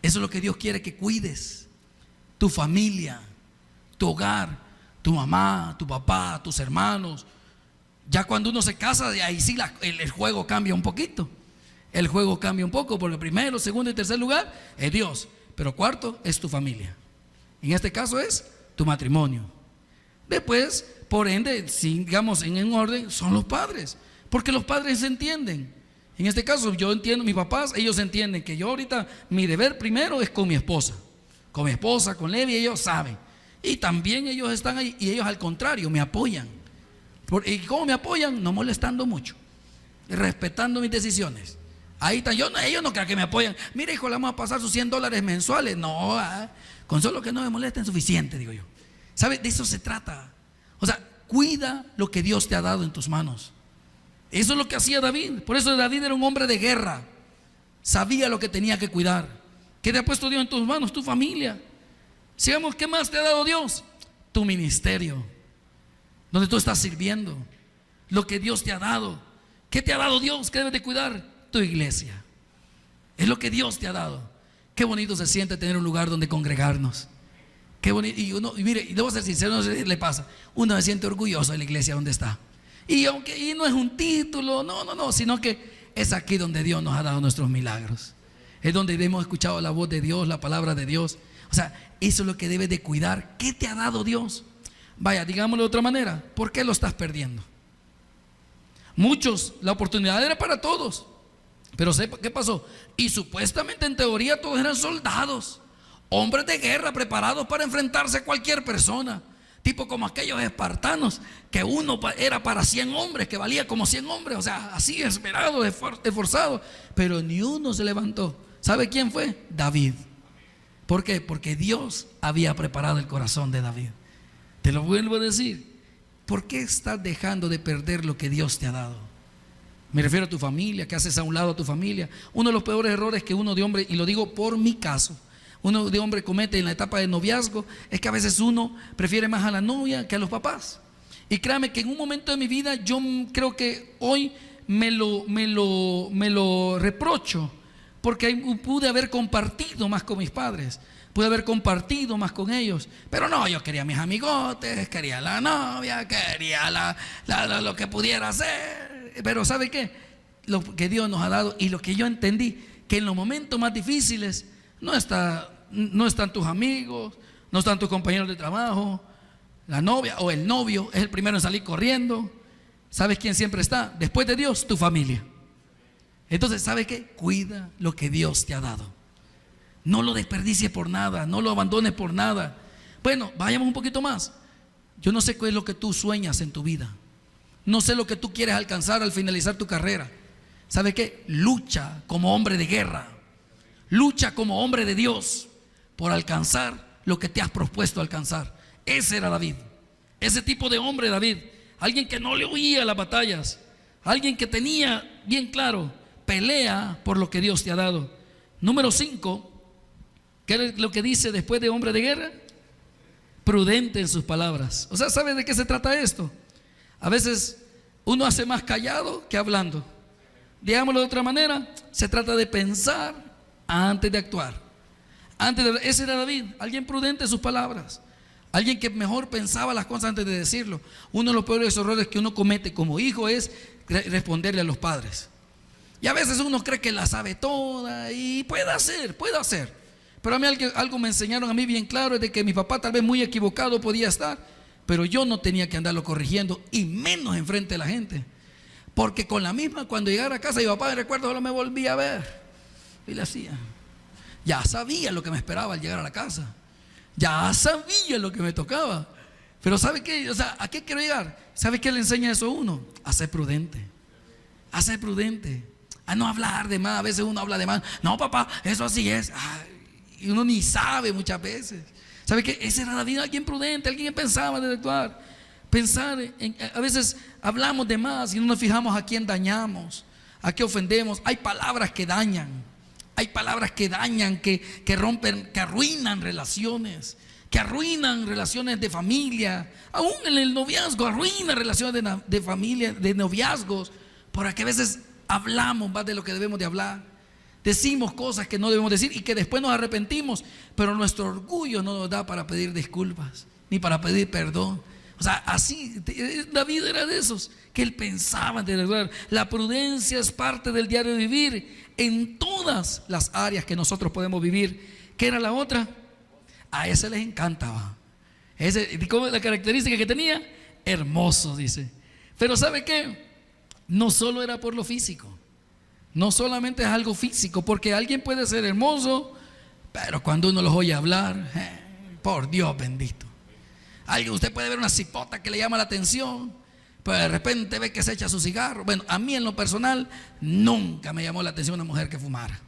Eso es lo que Dios quiere que cuides. Tu familia, tu hogar, tu mamá, tu papá, tus hermanos. Ya cuando uno se casa, ahí sí el juego cambia un poquito. El juego cambia un poco, porque primero, segundo y tercer lugar es Dios, pero cuarto es tu familia. En este caso es tu matrimonio. Después, por ende, digamos en un orden, son los padres, porque los padres se entienden. En este caso, yo entiendo, mis papás, ellos entienden que yo ahorita, mi deber primero es con mi esposa, con Levi, ellos saben. Y también ellos están ahí, y ellos al contrario, me apoyan. ¿Y cómo me apoyan? No molestando mucho, respetando mis decisiones. Ahí están, ellos no crean que me apoyan. Mira, hijo, le vamos a pasar sus $100 mensuales. No, con solo que no me molesten suficiente, digo yo. ¿Sabes? De eso se trata. O sea, cuida lo que Dios te ha dado en tus manos. Eso es lo que hacía David. Por eso David era un hombre de guerra. Sabía lo que tenía que cuidar. ¿Qué te ha puesto Dios en tus manos? Tu familia. Sigamos, ¿qué más te ha dado Dios? Tu ministerio, donde tú estás sirviendo. Lo que Dios te ha dado. ¿Qué te ha dado Dios? ¿Qué debes de cuidar? Tu iglesia. Es lo que Dios te ha dado. Qué bonito se siente tener un lugar donde congregarnos. Qué bonito. Y mire, y debo ser sincero, no sé si le pasa, uno se siente orgulloso de la iglesia donde está. Y no es un título, no, sino que es aquí donde Dios nos ha dado nuestros milagros. Es donde hemos escuchado la voz de Dios, la palabra de Dios. O sea, eso es lo que debes de cuidar. ¿Qué te ha dado Dios? Vaya, digámoslo de otra manera, ¿por qué lo estás perdiendo? Muchos, la oportunidad era para todos. Pero ¿qué pasó? Y supuestamente en teoría todos eran soldados, hombres de guerra preparados para enfrentarse a cualquier persona. Tipo como aquellos espartanos, que uno era para 100 hombres, que valía como 100 hombres. O sea, así esmerado, esforzado. Pero ni uno se levantó ¿Sabe quién fue? David. ¿Por qué? Porque Dios había preparado el corazón de David. Te lo vuelvo a decir. ¿Por qué estás dejando de perder lo que Dios te ha dado? Me refiero a tu familia, que haces a un lado a tu familia. Uno de los peores errores que uno de hombre, y lo digo por mi caso, uno de hombre comete en la etapa de noviazgo, es que a veces uno prefiere más a la novia que a los papás. Y créame que en un momento de mi vida, yo creo que hoy me lo reprocho, porque pude haber compartido más con mis padres, pude haber compartido más con ellos, pero no, yo quería mis amigotes, quería la novia, quería lo que pudiera hacer. Pero ¿sabe qué? Lo que Dios nos ha dado y lo que yo entendí, que en los momentos más difíciles no están tus amigos, no están tus compañeros de trabajo, la novia o el novio es el primero en salir corriendo. ¿Sabes quién siempre está? Después de Dios, tu familia. Entonces, ¿sabe qué? Cuida lo que Dios te ha dado. No lo desperdicies por nada, no lo abandones por nada. Bueno, vayamos un poquito más. Yo no sé qué es lo que tú sueñas en tu vida. No sé lo que tú quieres alcanzar al finalizar tu carrera. ¿Sabe qué? Lucha como hombre de guerra. Lucha como hombre de Dios por alcanzar lo que te has propuesto alcanzar. Ese era David. Ese tipo de hombre, David. Alguien que no le huía a las batallas. Alguien que tenía bien claro, pelea por lo que Dios te ha dado. Número 5, ¿qué es lo que dice después de hombre de guerra? Prudente en sus palabras. O sea, ¿sabe de qué se trata esto? A veces uno hace más callado que hablando. Digámoslo de otra manera, se trata de pensar antes de actuar. Ese era David, alguien prudente en sus palabras, alguien que mejor pensaba las cosas antes de decirlo. Uno de los peores errores que uno comete como hijo es responderle a los padres. Y a veces uno cree que la sabe toda y puede hacer. Pero a mí algo me enseñaron a mí bien claro, es de que mi papá tal vez muy equivocado podía estar, pero yo no tenía que andarlo corrigiendo, y menos enfrente de la gente. Porque con la misma, cuando llegara a casa, mi papá, recuerdo, solo me volvía a ver y le hacía. Ya sabía lo que me esperaba al llegar a la casa. Ya sabía lo que me tocaba. Pero ¿sabe qué? O sea, ¿a qué quiero llegar? ¿Sabe qué le enseña eso a uno? A ser prudente. A ser prudente. A no hablar de más. A veces uno habla de más. No, papá, eso así es. Y uno ni sabe muchas veces. ¿Sabe qué? Ese era David, alguien prudente, alguien que pensaba de actuar. A veces hablamos de más y no nos fijamos a quién dañamos, a qué ofendemos. Hay palabras que dañan. Hay palabras que dañan, que rompen, que arruinan relaciones. Que arruinan relaciones de familia. Aún en el noviazgo arruinan relaciones de familia, de noviazgos. Porque a veces hablamos más de lo que debemos de hablar. Decimos cosas que no debemos decir y que después nos arrepentimos, pero nuestro orgullo no nos da para pedir disculpas ni para pedir perdón. O sea, así David era de esos que él pensaba de verdad. La prudencia es parte del diario vivir en todas las áreas que nosotros podemos vivir. ¿Qué era la otra? A ese les encantaba. ¿Cómo es la característica que tenía? Hermoso, dice. Pero ¿sabe qué? No solo era por lo físico. No solamente es algo físico, porque alguien puede ser hermoso, pero cuando uno los oye hablar, por Dios bendito. Usted puede ver una cipota que le llama la atención, pero de repente ve que se echa su cigarro. Bueno, a mí en lo personal nunca me llamó la atención una mujer que fumara,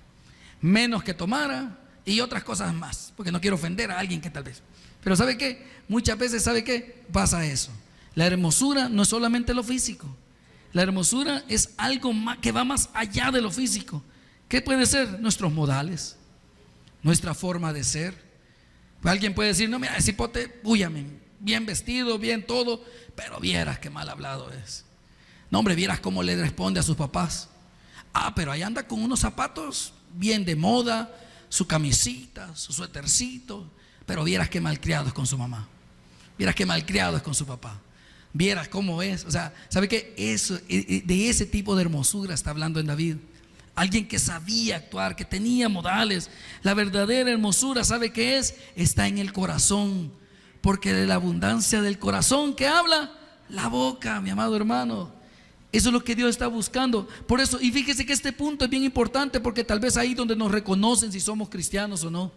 menos que tomara y otras cosas más, porque no quiero ofender a alguien que tal vez. Pero ¿sabe qué? Muchas veces, ¿sabe qué? Pasa eso. La hermosura no es solamente lo físico. La hermosura es algo que va más allá de lo físico. ¿Qué puede ser? Nuestros modales, nuestra forma de ser. Alguien puede decir, no, mira, ese hipote, úyame, bien vestido, bien todo, pero vieras qué mal hablado es. No, hombre, vieras cómo le responde a sus papás. Pero ahí anda con unos zapatos bien de moda, su camisita, su suétercito, pero vieras qué malcriado es con su mamá. Vieras qué malcriado es con su papá. Vieras cómo es. O sea, ¿sabe qué? De ese tipo de hermosura está hablando en David. Alguien que sabía actuar, que tenía modales. La verdadera hermosura, ¿sabe qué es? Está en el corazón. Porque de la abundancia del corazón que habla la boca, mi amado hermano. Eso es lo que Dios está buscando. Por eso, y fíjese que este punto es bien importante, porque tal vez ahí donde nos reconocen si somos cristianos o no.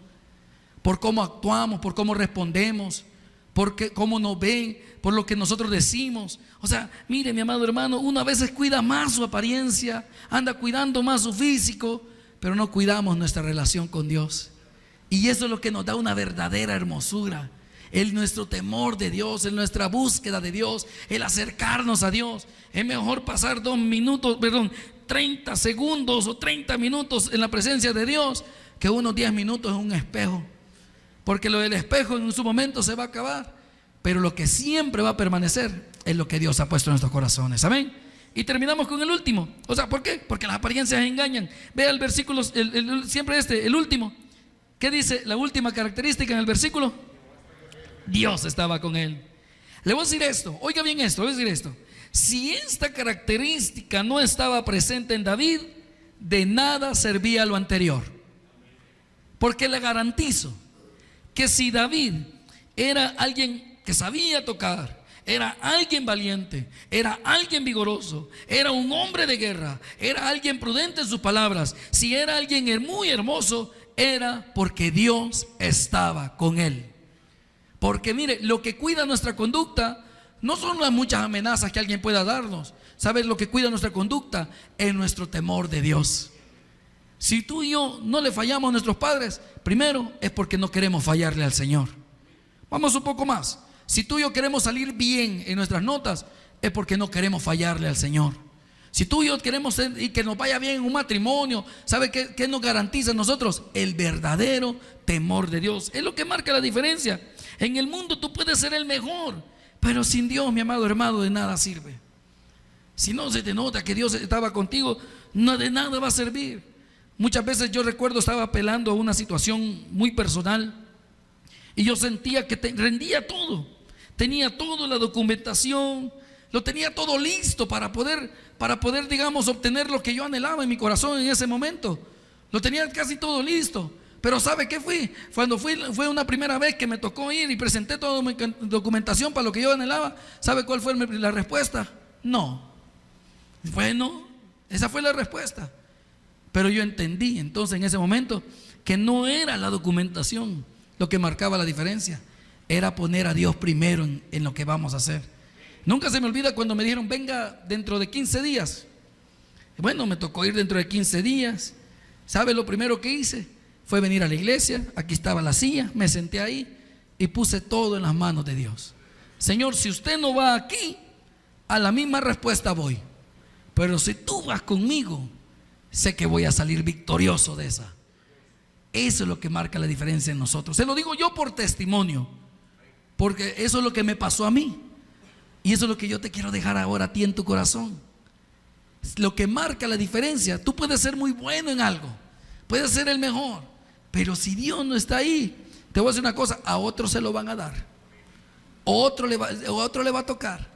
Por cómo actuamos, por cómo respondemos, por cómo nos ven, por lo que nosotros decimos. O sea, mire, mi amado hermano, uno a veces cuida más su apariencia, anda cuidando más su físico, pero no cuidamos nuestra relación con Dios. Y eso es lo que nos da una verdadera hermosura. El nuestro temor de Dios, el nuestra búsqueda de Dios, el acercarnos a Dios. Es mejor pasar 30 segundos o 30 minutos en la presencia de Dios que unos 10 minutos en un espejo. Porque lo del espejo en su momento se va a acabar, pero lo que siempre va a permanecer es lo que Dios ha puesto en nuestros corazones. Amén. Y terminamos con el último. O sea, ¿por qué? Porque las apariencias engañan. Vea el versículo, siempre el último. ¿Qué dice la última característica en el versículo? Dios estaba con él. Le voy a decir esto, oiga bien esto, le voy a decir esto. Si esta característica no estaba presente en David, de nada servía lo anterior. Porque le garantizo que si David era alguien que sabía tocar, era alguien valiente, era alguien vigoroso, era un hombre de guerra, era alguien prudente en sus palabras, si era alguien muy hermoso, era porque Dios estaba con él. Porque mire, lo que cuida nuestra conducta no son las muchas amenazas que alguien pueda darnos. ¿Sabes? Lo que cuida nuestra conducta es nuestro temor de Dios. Si tú y yo no le fallamos a nuestros padres, primero es porque no queremos fallarle al Señor. Vamos un poco más. Si tú y yo queremos salir bien en nuestras notas, es porque no queremos fallarle al Señor. Si tú y yo queremos y que nos vaya bien en un matrimonio, ¿sabe qué nos garantiza a nosotros? El verdadero temor de Dios. Es lo que marca la diferencia. En el mundo tú puedes ser el mejor, pero sin Dios, mi amado hermano, de nada sirve. Si no se te nota que Dios estaba contigo, no, de nada va a servir. Muchas veces yo recuerdo estaba apelando a una situación muy personal y yo sentía que rendía todo. Tenía toda la documentación, lo tenía todo listo para poder, digamos, obtener lo que yo anhelaba en mi corazón en ese momento. Lo tenía casi todo listo. Pero ¿sabe qué fue? Fue una primera vez que me tocó ir y presenté toda mi documentación para lo que yo anhelaba. ¿Sabe cuál fue la respuesta? No. Bueno, esa fue la respuesta. Pero yo entendí entonces en ese momento que no era la documentación lo que marcaba la diferencia. Era poner a Dios primero en lo que vamos a hacer. Nunca se me olvida cuando me dijeron, venga dentro de 15 días. Bueno, me tocó ir dentro de 15 días. ¿Sabe lo primero que hice? Fue venir a la iglesia, aquí estaba la silla, me senté ahí y puse todo en las manos de Dios. Señor, si usted no va aquí, a la misma respuesta voy. Pero si tú vas conmigo, sé que voy a salir victorioso de esa. Eso es lo que marca la diferencia en nosotros. Se lo digo yo por testimonio, porque eso es lo que me pasó a mí. Y eso es lo que yo te quiero dejar ahora a ti en tu corazón. Lo que marca la diferencia, tú puedes ser muy bueno en algo, puedes ser el mejor, pero si Dios no está ahí, te voy a decir una cosa, a otro se lo van a dar, otro le va a tocar.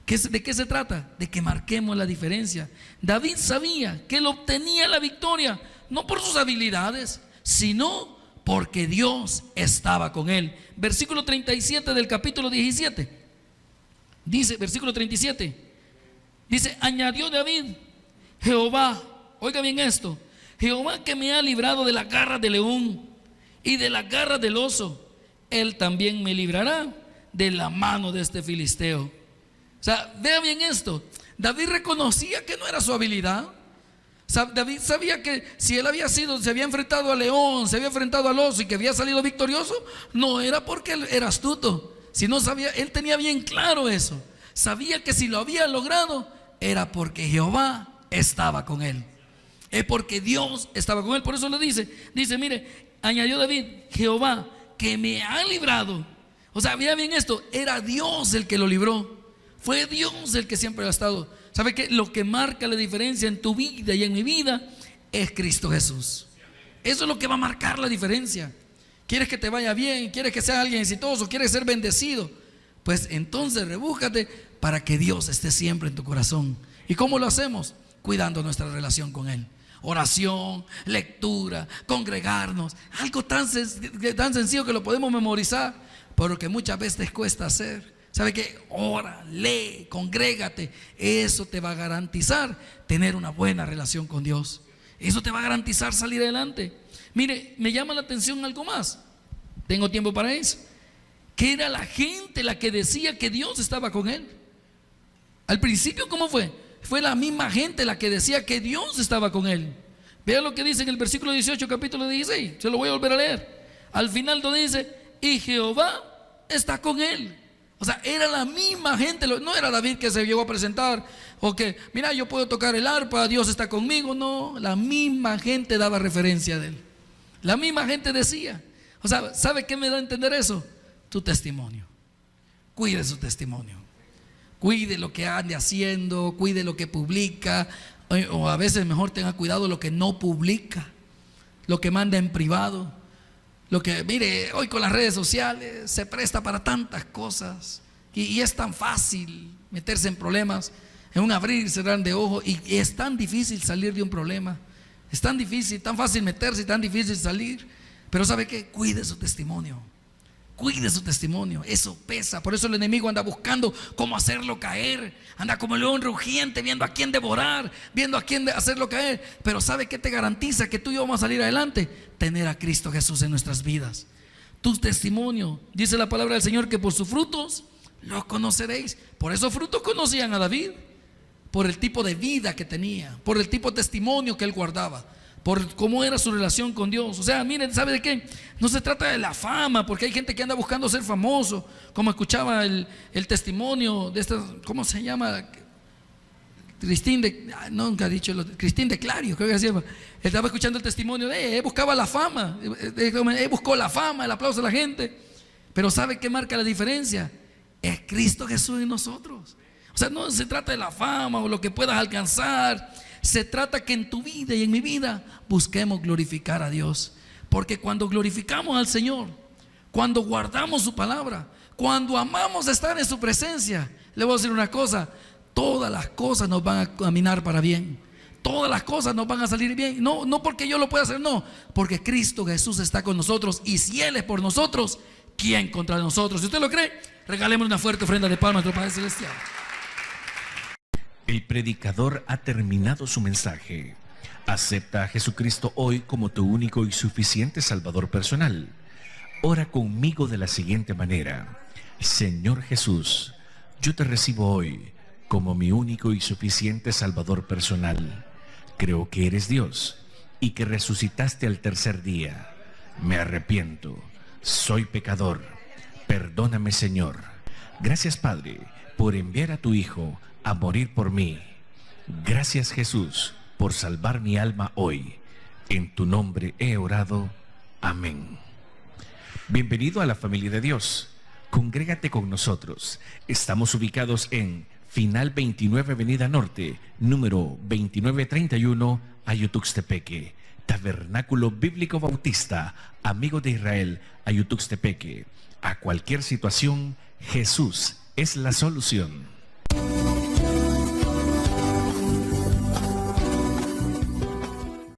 ¿De qué se trata? De que marquemos la diferencia. David sabía que él obtenía la victoria, no por sus habilidades, sino porque Dios estaba con él. Versículo 37 del capítulo 17. Dice, versículo 37. Dice, añadió David, Jehová, oiga bien esto, Jehová que me ha librado de la garra del león y de la garra del oso, él también me librará de la mano de este filisteo. O sea, vea bien esto. David reconocía que no era su habilidad. David sabía que si él se había enfrentado al león, se había enfrentado al oso y que había salido victorioso, no era porque él era astuto, sino sabía, él tenía bien claro eso. Sabía que si lo había logrado era porque Jehová estaba con él. Es porque Dios estaba con él. Por eso le dice, mire, añadió David, Jehová que me ha librado. O sea, vea bien esto, era Dios el que lo libró. Fue Dios el que siempre ha estado. ¿Sabe qué? Lo que marca la diferencia en tu vida y en mi vida es Cristo Jesús. Eso es lo que va a marcar la diferencia. ¿Quieres que te vaya bien? ¿Quieres que seas alguien exitoso? ¿Quieres ser bendecido? Pues entonces rebúscate para que Dios esté siempre en tu corazón. ¿Y cómo lo hacemos? Cuidando nuestra relación con Él. Oración, lectura, congregarnos. Algo tan sencillo que lo podemos memorizar, pero que muchas veces cuesta hacer. ¿Sabe qué? Ora, lee, congrégate. Eso te va a garantizar tener una buena relación con Dios. Eso te va a garantizar salir adelante. Mire, me llama la atención algo más. Tengo tiempo para eso. Que era la gente la que decía que Dios estaba con él. Al principio, ¿cómo fue? Fue la misma gente la que decía que Dios estaba con él. Vean lo que dice en el versículo 18, capítulo 16. Se lo voy a volver a leer. Al final lo dice: y Jehová está con él. O sea, era la misma gente. No era David que se llegó a presentar, o que, mira, yo puedo tocar el arpa, Dios está conmigo. No, la misma gente daba referencia de él. La misma gente decía. O sea, ¿sabe qué me da a entender eso? Tu testimonio. Cuide su testimonio. Cuide lo que ande haciendo, cuide lo que publica, o a veces mejor tenga cuidado lo que no publica, lo que manda en privado, lo que, mire, hoy con las redes sociales se presta para tantas cosas y es tan fácil meterse en problemas, en un abrir y cerrar de ojos, y es tan difícil salir de un problema, es tan difícil, tan fácil meterse y tan difícil salir. Pero ¿sabe qué? Cuide su testimonio. Cuide su testimonio, eso pesa. Por eso el enemigo anda buscando cómo hacerlo caer. Anda como león rugiente, viendo a quién devorar, viendo a quién hacerlo caer. Pero ¿sabe qué te garantiza que tú y yo vamos a salir adelante? Tener a Cristo Jesús en nuestras vidas. Tu testimonio, dice la palabra del Señor, que por sus frutos los conoceréis. Por esos frutos conocían a David, por el tipo de vida que tenía, por el tipo de testimonio que él guardaba, por cómo era su relación con Dios. O sea, miren, ¿sabe de qué? No se trata de la fama, porque hay gente que anda buscando ser famoso. Como escuchaba el testimonio de esta, ¿cómo se llama? Nunca ha dicho, Cristín de Clario, creo que se llama. Él estaba escuchando el testimonio de él, buscaba la fama, él buscó la fama, el aplauso de la gente. Pero ¿sabe qué marca la diferencia? Es Cristo Jesús en nosotros. O sea, no se trata de la fama o lo que puedas alcanzar. Se trata que en tu vida y en mi vida busquemos glorificar a Dios. Porque cuando glorificamos al Señor, cuando guardamos su palabra, cuando amamos estar en su presencia, le voy a decir una cosa: todas las cosas nos van a caminar para bien. Todas las cosas nos van a salir bien. No porque yo lo pueda hacer, no, porque Cristo Jesús está con nosotros. Y si Él es por nosotros, ¿quién contra nosotros? Si usted lo cree, regalemos una fuerte ofrenda de pan a nuestro Padre Celestial. El predicador ha terminado su mensaje. Acepta a Jesucristo hoy como tu único y suficiente Salvador personal. Ora conmigo de la siguiente manera: Señor Jesús, yo te recibo hoy como mi único y suficiente Salvador personal. Creo que eres Dios y que resucitaste al tercer día. Me arrepiento, soy pecador. Perdóname, Señor. Gracias, Padre, por enviar a tu Hijo a morir por mí. Gracias, Jesús, por salvar mi alma hoy. En tu nombre he orado. Amén. Bienvenido a la familia de Dios. Congrégate con nosotros. Estamos ubicados en Final 29 Avenida Norte, número 2931, Ayutuxtepeque. Tabernáculo Bíblico Bautista, Amigo de Israel, Ayutuxtepeque. A cualquier situación, Jesús es la solución.